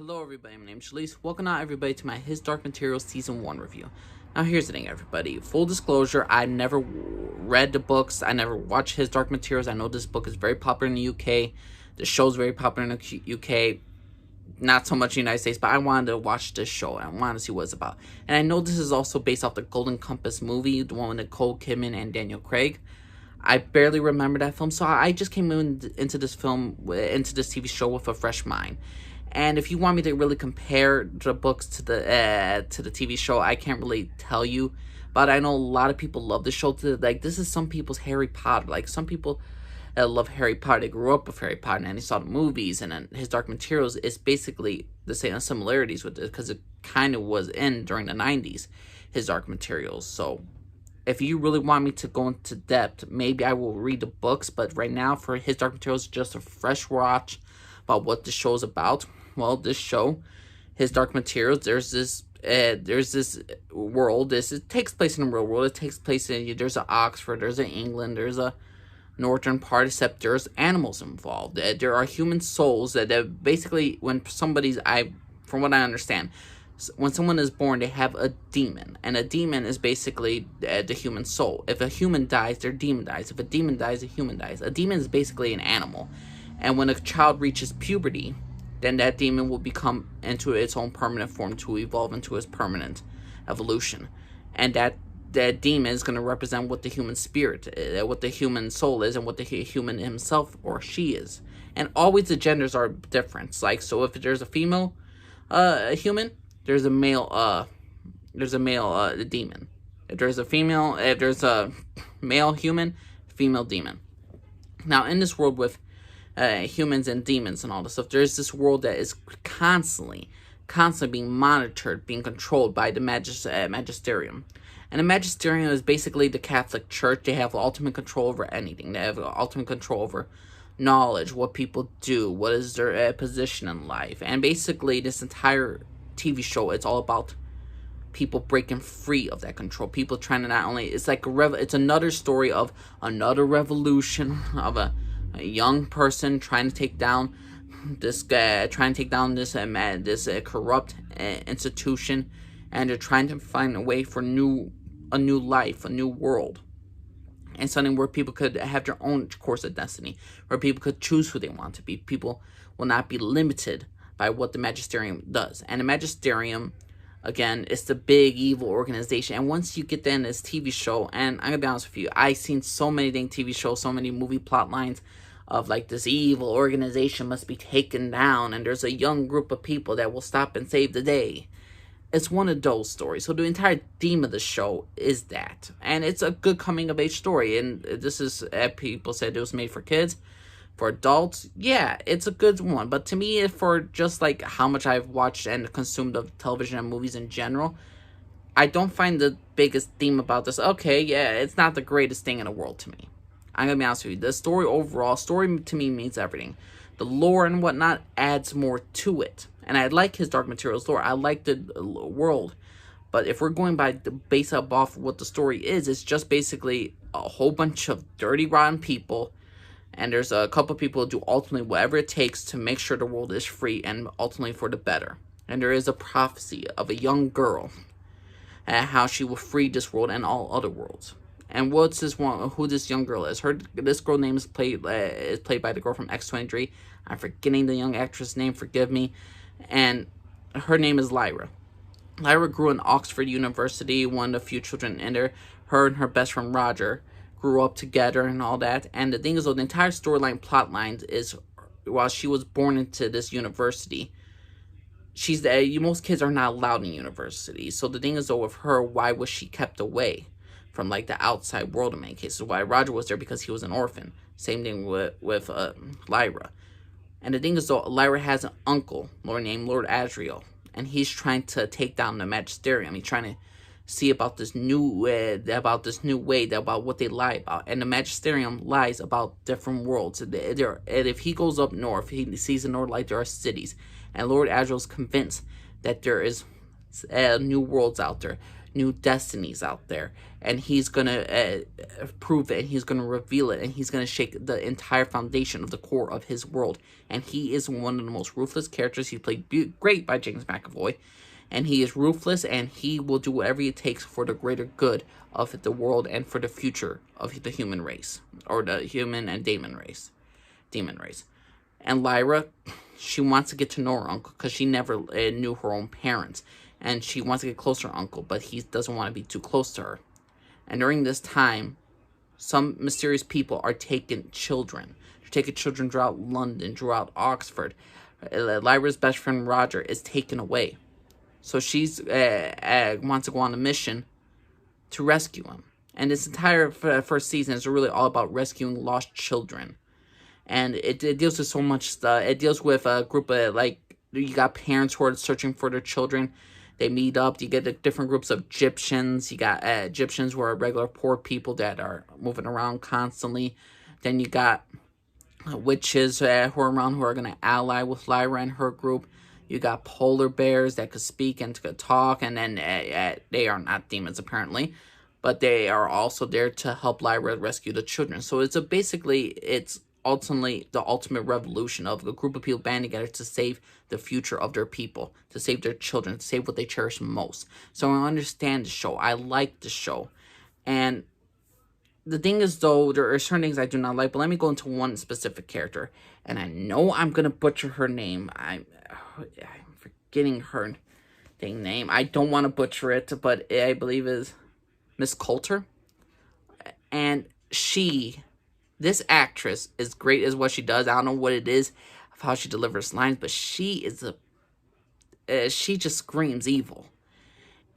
Hello everybody, my name is Shalise. Welcome out everybody to my His Dark Materials Season 1 review. Now here's the thing everybody, full disclosure, I never read the books, I never watched His Dark Materials. I know this book is very popular in the UK, the show's very popular in the UK, not so much in the United States, but I wanted to watch this show and I wanted to see what it's about. And I know this is also based off the Golden Compass movie, the one with Nicole Kidman and Daniel Craig. I barely remember that film, so I just came into this TV show with a fresh mind. And if you want me to really compare the books to the TV show, I can't really tell you. But I know a lot of people love the show. Like, this is some people's Harry Potter. Like, some people love Harry Potter. They grew up with Harry Potter and they saw the movies. And then His Dark Materials is basically the same similarities with it because it kind of was in during the 90s, His Dark Materials. So if you really want me to go into depth, maybe I will read the books. But right now, for His Dark Materials, just a fresh watch about what the show's about. Well, this show, His Dark Materials, there's this world. It takes place in the real world. It takes place in, there's a Oxford, there's a England, there's a northern part, except there's animals involved. There are human souls that basically, when from what I understand, when someone is born, they have a demon, and a demon is basically the human soul. If a human dies, their demon dies. If a demon dies, a human dies. A demon is basically an animal, and when a child reaches puberty, then that demon will become into its own permanent form to evolve into its permanent evolution. And that demon is going to represent what the human spirit, what the human soul is, and what the human himself or she is. And always the genders are different. Like, so if there's a female human, there's a male demon. If there's a male human, female demon. Now, in this world with humans and demons and all this stuff, there's this world that is constantly being monitored, being controlled by the magisterium. And the magisterium is basically the Catholic Church. They have ultimate control over anything. They have ultimate control over knowledge, what people do, what is their position in life. And basically, this entire TV show, it's all about people breaking free of that control. People trying to not only, it's like it's another story of another revolution of a young person trying to take down this corrupt institution, and they're trying to find a way for a new life, a new world, and something where people could have their own course of destiny, where people could choose who they want to be. People will not be limited by what the magisterium does. And the magisterium, again, it's the big evil organization. And once you get that in this TV show, and I'm gonna be honest with you, I've seen so many TV shows, so many movie plot lines of like this evil organization must be taken down, and there's a young group of people that will stop and save the day. It's one of those stories. So the entire theme of the show is that. And it's a good coming of age story. And this is, people said it was made for kids. For adults, yeah, it's a good one. But to me, for just like how much I've watched and consumed of television and movies in general, I don't find the biggest theme about this. Okay, yeah, it's not the greatest thing in the world to me. I'm going to be honest with you. The story to me means everything. The lore and whatnot adds more to it. And I like His Dark Materials lore. I like the world. But if we're going by the base up off what the story is, it's just basically a whole bunch of dirty, rotten people. And there's a couple people who do ultimately whatever it takes to make sure the world is free and ultimately for the better. And there is a prophecy of a young girl and how she will free this world and all other worlds. And what's this one? Who this young girl is? This girl name is played by the girl from X-23. I'm forgetting the young actress name. Forgive me. And her name is Lyra. Lyra grew in Oxford University, one of the few children in there. Her and her best friend Roger grew up together and all that. And the thing is, though, the entire storyline, plot lines is while she was born into this university, most kids are not allowed in university. So the thing is, though, with her, why was she kept away from like the outside world in many cases? Why Roger was there because he was an orphan. Same thing with Lyra. And the thing is, though, Lyra has an uncle named Lord Asriel, and he's trying to take down the magisterium. He's trying to see about this new way, about what they lie about. And the magisterium lies about different worlds. And if he goes up north, he sees in North Light there are cities, and Lord Asriel's convinced that there is new worlds out there. new destinies out there, and he's gonna prove it, and he's gonna reveal it, and he's gonna shake the entire foundation of the core of his world. And he is one of the most ruthless characters. He's played great by James McAvoy, and he is ruthless, and he will do whatever it takes for the greater good of the world and for the future of the human race, or the human and demon race. And Lyra, she wants to get to know her uncle because she never knew her own parents, and she wants to get closer to her uncle, but he doesn't want to be too close to her. And during this time, some mysterious people are taking children. They're taking children throughout London, throughout Oxford. Lyra's best friend Roger is taken away. So she's wants to go on a mission to rescue him. And this entire first season is really all about rescuing lost children. And it deals with so much stuff. It deals with a group of, you got parents who are searching for their children. They meet up. You get the different groups of Egyptians. You got Egyptians who are regular poor people that are moving around constantly. Then you got witches who are around who are going to ally with Lyra and her group. You got polar bears that could speak and could talk. And then they are not demons apparently, but they are also there to help Lyra rescue the children. So it's ultimately the ultimate revolution of a group of people banding together to save the future of their people, to save their children, to save what they cherish most. So I understand the show. I like the show. And the thing is, though, there are certain things I do not like, but let me go into one specific character. And I know I'm going to butcher her name. I'm forgetting her name. I don't want to butcher it, but I believe is Miss Coulter. And this actress is great as what she does. I don't know what it is of how she delivers lines, but she just screams evil.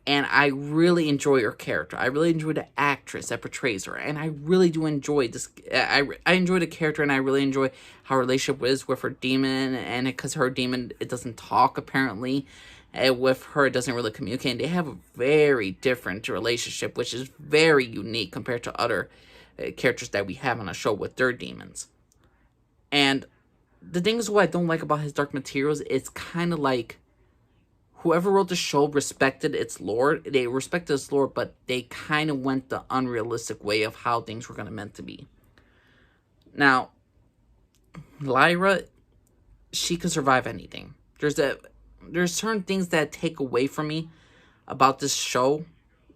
And I really enjoy her character. I really enjoy the actress that portrays her. And I really do enjoy this. I enjoy the character, and I really enjoy how her relationship is with her demon. And because her demon, it doesn't talk, apparently. With her, it doesn't really communicate. They have a very different relationship, which is very unique compared to other characters that we have on a show with their demons. And the thing is, what I don't like about his Dark Materials, it's kind of like whoever wrote the show respected its lore. They respected its lore, but they kind of went the unrealistic way of how things were meant to be. Now, Lyra, she can survive anything. There's certain things that take away from me about this show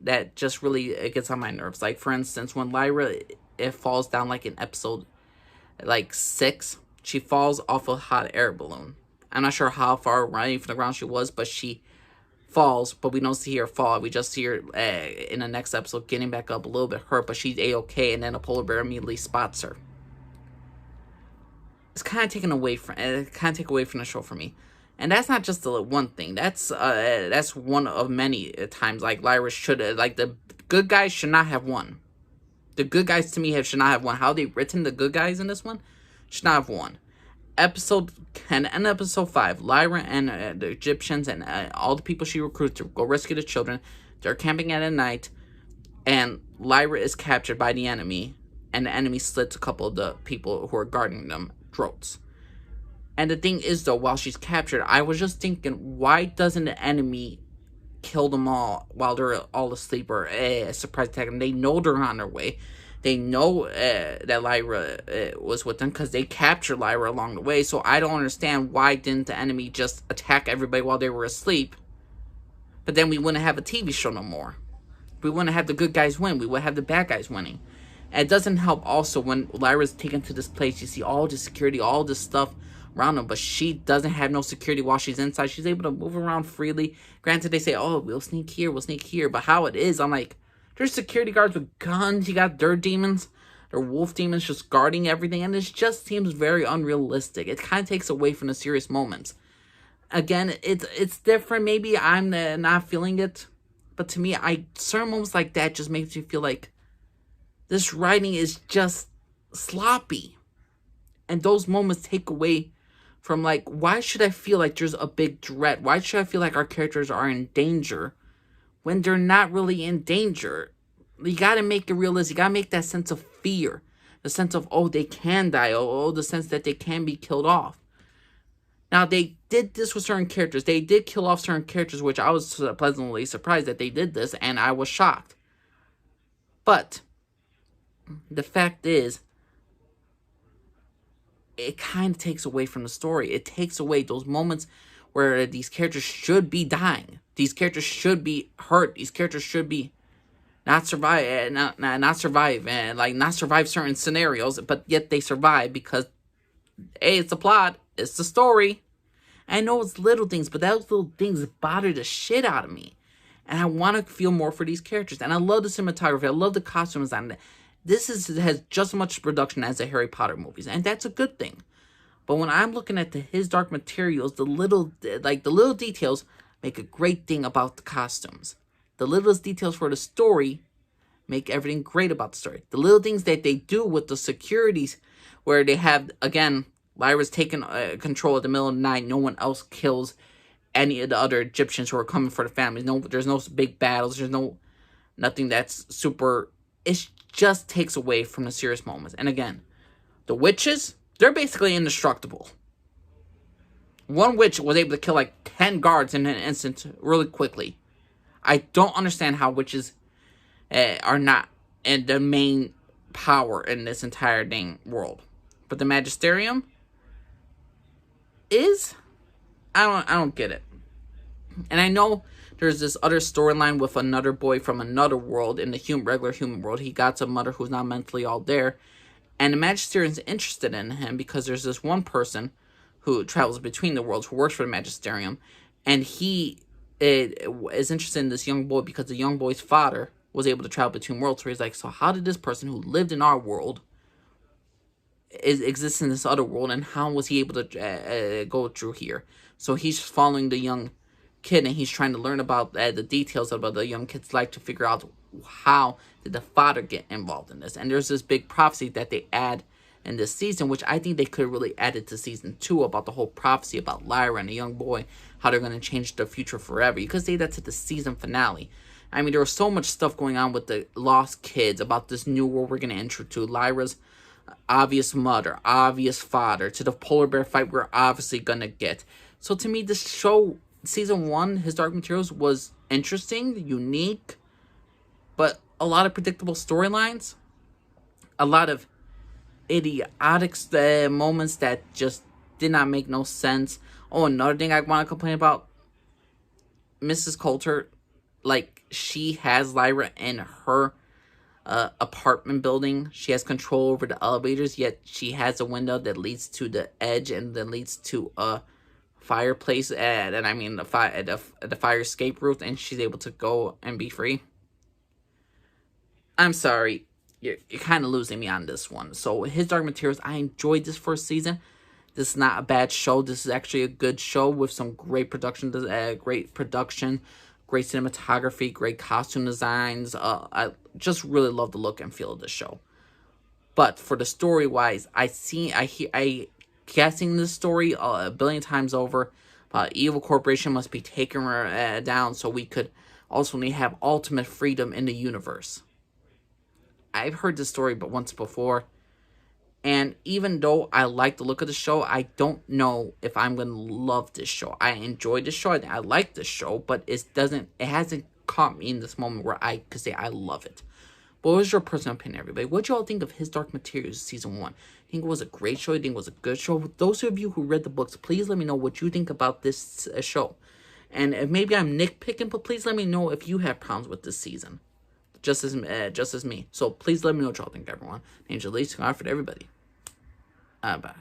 that just really gets on my nerves. Like, for instance, when Lyra falls down, like in episode 6, she falls off a hot air balloon. I'm not sure how far away from the ground she was, but she falls, but we don't see her fall. We just see her in the next episode getting back up, a little bit hurt, but she's a-okay, and then a polar bear immediately spots her. It's kind of taken away from the show for me. And that's not just the one thing. That's one of many times. Like, Lyra should, the good guys should not have won. The good guys, to me, should not have won. How they written the good guys in this one should not have won. Episode 10 and episode 5, Lyra and the Egyptians and all the people she recruits to go rescue the children. They're camping at night, and Lyra is captured by the enemy, and the enemy slits a couple of the people who are guarding them throats. And the thing is, though, while she's captured, I was just thinking, why doesn't the enemy kill them all while they're all asleep, or surprise attack them? They know they're on their way. They know that Lyra was with them because they captured Lyra along the way. So I don't understand, why didn't the enemy just attack everybody while they were asleep? But then we wouldn't have a TV show no more. We wouldn't have the good guys win. We would have the bad guys winning. And it doesn't help also when Lyra's taken to this place. You see all this security, all this stuff around them, but she doesn't have no security while she's inside. She's able to move around freely. Granted, they say, oh, we'll sneak here, but how it is, I'm like, there's security guards with guns. You got their demons, their wolf demons just guarding everything, and it just seems very unrealistic. It kind of takes away from the serious moments. Again, it's different. Maybe I'm not feeling it, but to me, certain moments like that just makes me feel like this writing is just sloppy, and those moments take away from, like, why should I feel like there's a big threat? Why should I feel like our characters are in danger when they're not really in danger? You gotta make it realistic. You gotta make that sense of fear. The sense of, oh, they can die. Oh, the sense that they can be killed off. Now, they did this with certain characters. They did kill off certain characters, which I was pleasantly surprised that they did this, and I was shocked. But the fact is, it kind of takes away from the story. It takes away those moments where these characters should be dying. These characters should be hurt. These characters should be not survive, not survive, and like not survive certain scenarios, but yet they survive because, hey, it's the plot, it's the story. I know it's little things, but those little things bother the shit out of me. And I want to feel more for these characters. And I love the cinematography. I love the costume design. This has just as much production as the Harry Potter movies. And that's a good thing. But when I'm looking at His Dark Materials, the little details make a great thing about the costumes. The littlest details for the story make everything great about the story. The little things that they do with the securities, where they have, again, Lyra's taking control at the middle of the night. No one else kills any of the other Egyptians who are coming for the families. No, there's no big battles. There's nothing that's super. It just takes away from the serious moments. And again, the witches, they're basically indestructible. One witch was able to kill like 10 guards in an instant really quickly. I don't understand how witches are not the main power in this entire dang world. But the Magisterium is, I don't get it. And I know there's this other storyline with another boy from another world in the regular human world. He got a mother who's not mentally all there. And the Magisterium's interested in him because there's this one person who travels between the worlds, who works for the Magisterium. And he is interested in this young boy because the young boy's father was able to travel between worlds. So he's like, so how did this person who lived in our world exists in this other world, and how was he able to go through here? So he's following the young kid, and he's trying to learn about the details about the young kid's life to figure out how did the father get involved in this. And there's this big prophecy that they add in this season, which I think they could have really added to season 2, about the whole prophecy about Lyra and the young boy, how they're going to change the future forever. You could say that to the season finale. I mean, there was so much stuff going on with the lost kids, about this new world we're going to enter to, Lyra's obvious mother, obvious father, to the polar bear fight we're obviously going to get. So to me, this show, season 1, His Dark Materials, was interesting, unique, but a lot of predictable storylines, a lot of idiotic moments that just did not make no sense. Oh, another thing I want to complain about, Mrs. Coulter, like, she has Lyra in her apartment building. She has control over the elevators, yet she has a window that leads to the edge and then leads to a fireplace, and I mean the fire escape route, and she's able to go and be free. I'm sorry, you're kind of losing me on this one. So His Dark Materials, I enjoyed this first season. This is not a bad show. This is actually a good show with some great production, great cinematography, great costume designs. I just really love the look and feel of the show. But for the story wise, I guessing this story a billion times over. Evil corporation must be taken down so we could ultimately have ultimate freedom in the universe. I've heard this story but once before, and even though I like the look of the show, I don't know if I'm gonna love this show. I enjoyed the show. I like this show, but it hasn't caught me in this moment where I could say I love it. But what was your personal opinion, everybody? What did y'all think of His Dark Materials season 1? I think it was a great show. I think it was a good show. Those of you who read the books, please let me know what you think about this show. And if maybe I'm nitpicking, but please let me know if you have problems with this season, just as me. So please let me know what y'all think, everyone. Angel Lee, for everybody. Bye.